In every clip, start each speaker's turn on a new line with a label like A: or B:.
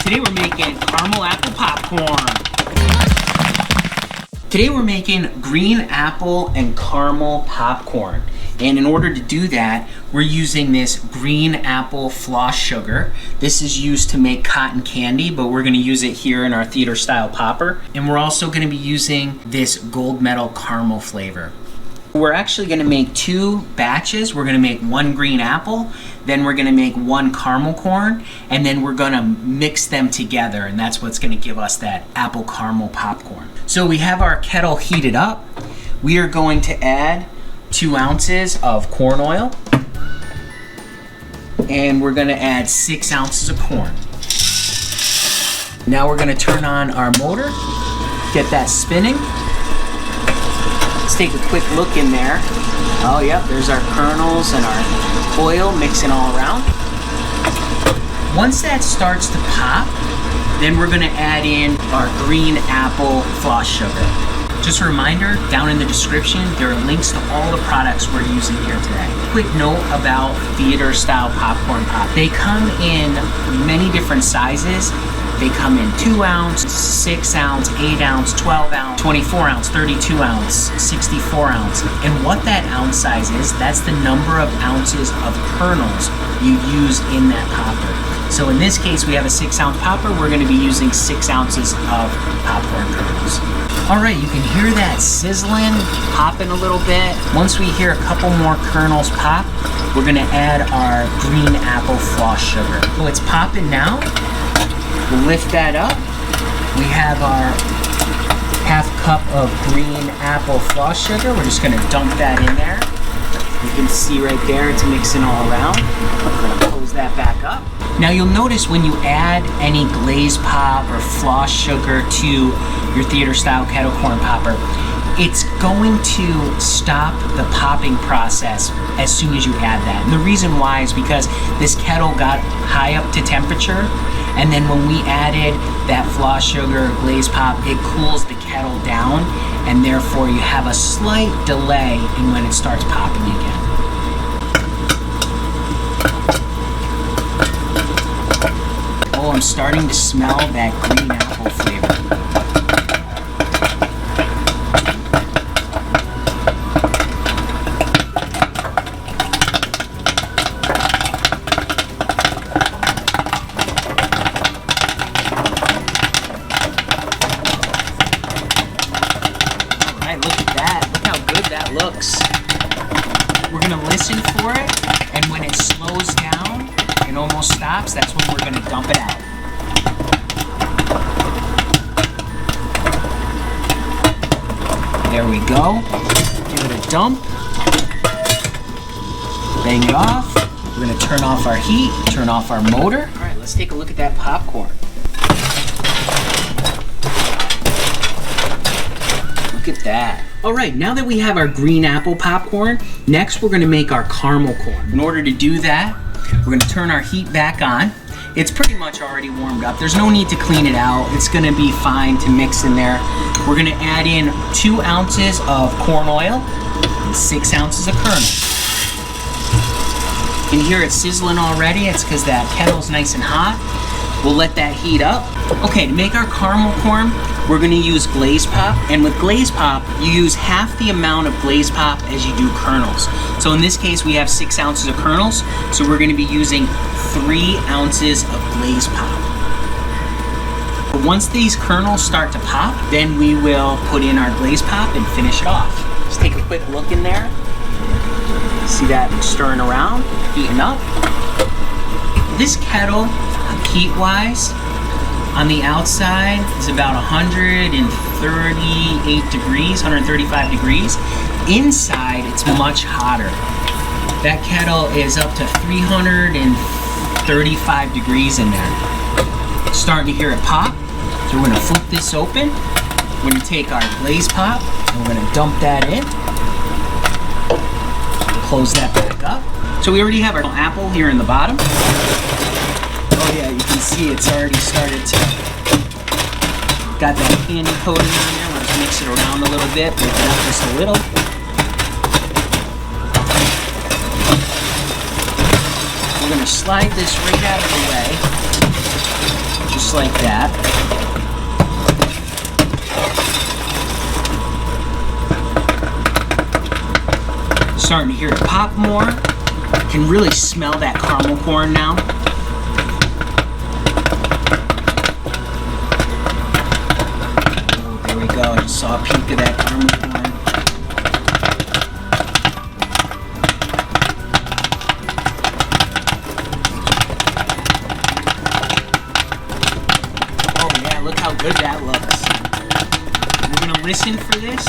A: Today we're making caramel apple popcorn. Today we're making green apple and caramel popcorn. And in order to do that, we're using this green apple floss sugar. This is used to make cotton candy, but we're gonna use it here in our theater style popper. And we're also gonna be using this gold medal caramel flavor. We're actually gonna make 2 batches. We're gonna make 1 green apple, then we're gonna make 1 caramel corn, and then we're gonna mix them together, and that's what's gonna give us that apple caramel popcorn. So we have our kettle heated up. We are going to add 2 ounces of corn oil, and we're gonna add 6 ounces of corn. Now we're gonna turn on our motor, get that spinning. Let's take a quick look in there. Oh yep, there's our kernels and our oil mixing all around. Once that starts to pop, then we're gonna add in our green apple floss sugar. Just a reminder, down in the description, there are links to all the products we're using here today. Quick note about theater style popcorn pop. They come in many different sizes. They come in 2 ounce, 6 ounce, 8 ounce, 12 ounce, 24 ounce, 32 ounce, 64 ounce. And what that ounce size is, that's the number of ounces of kernels you use in that popper. So in this case, we have a 6 ounce popper. We're gonna be using 6 ounces of popcorn kernels. All right, you can hear that sizzling, popping a little bit. Once we hear a couple more kernels pop, we're gonna add our green apple floss sugar. So it's popping now. We'll lift that up. We have our ½ cup of green apple floss sugar. We're just gonna dump that in there. You can see right there, it's mixing all around. We're gonna close that back up. Now you'll notice when you add any glaze pop or floss sugar to your theater style kettle corn popper, it's going to stop the popping process as soon as you add that. And the reason why is because this kettle got high up to temperature, and then when we added that floss sugar or glaze pop, it cools the kettle down, and therefore you have a slight delay in when it starts popping again. Oh, I'm starting to smell that green apple flavor. Look at that. Look how good that looks. We're gonna listen for it, and when it slows down and almost stops, that's when we're gonna dump it out. There we go. Give it a dump. Bang it off. We're gonna turn off our heat, turn off our motor. All right, let's take a look at that popcorn. Look at that. All right, now that we have our green apple popcorn, next we're gonna make our caramel corn. In order to do that, we're gonna turn our heat back on. It's pretty much already warmed up. There's no need to clean it out. It's gonna be fine to mix in there. We're gonna add in 2 ounces of corn oil and 6 ounces of kernels. You can hear it sizzling already. It's because that kettle's nice and hot. We'll let that heat up. Okay, to make our caramel corn, we're gonna use glaze pop, and with glaze pop, you use half the amount of glaze pop as you do kernels. So in this case, we have 6 ounces of kernels, so we're gonna be using 3 ounces of glaze pop. But once these kernels start to pop, then we will put in our glaze pop and finish it off. Just take a quick look in there. See that stirring around, heating up. This kettle, heat-wise, on the outside is about 138 degrees, 135 degrees. Inside, it's much hotter. That kettle is up to 335 degrees in there. Starting to hear it pop. So we're gonna flip this open. We're gonna take our glaze pop and we're gonna dump that in. Close that back up. So we already have our apple here in the bottom. Oh yeah, you can see it's already started to, got that candy coating on there. We'll just mix it around a little bit, break it up just a little. We're gonna slide this right out of the way. Just like that. Starting to hear it pop more. Can really smell that caramel corn now. Oh, there we go. I just saw a peek of that caramel corn. Oh yeah, look how good that looks. We're gonna listen for this.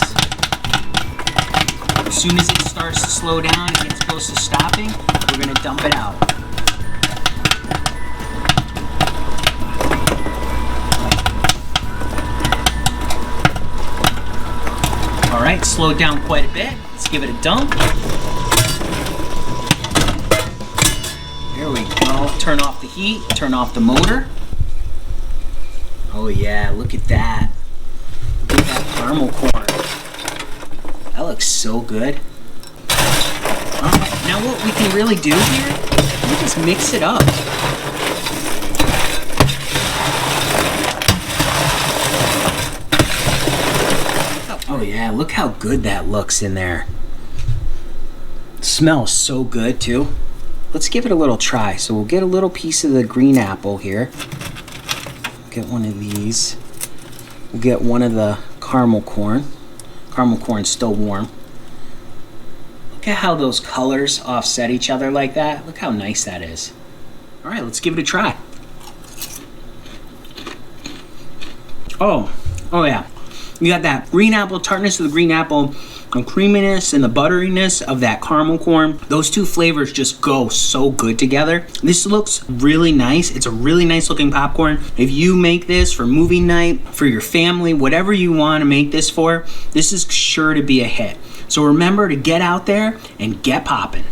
A: As soon as it starts to slow down and gets close to stopping, we're gonna dump it out. All right, slowed down quite a bit. Let's give it a dump. There we go. Turn off the heat, turn off the motor. Oh yeah, look at that. Look at that caramel corn. That looks so good. Now what we can really do here, we just mix it up. Oh yeah, look how good that looks in there. It smells so good too. Let's give it a little try. So we'll get a little piece of the green apple here. Get one of these. We'll get one of the caramel corn. Caramel corn's still warm. Look at how those colors offset each other like that. Look how nice that is. All right, let's give it a try. Oh yeah. You got that green apple, tartness of the green apple, the creaminess and the butteriness of that caramel corn. Those two flavors just go so good together. This looks really nice. It's a really nice looking popcorn. If you make this for movie night, for your family, whatever you want to make this for, this is sure to be a hit. So remember to get out there and get popping.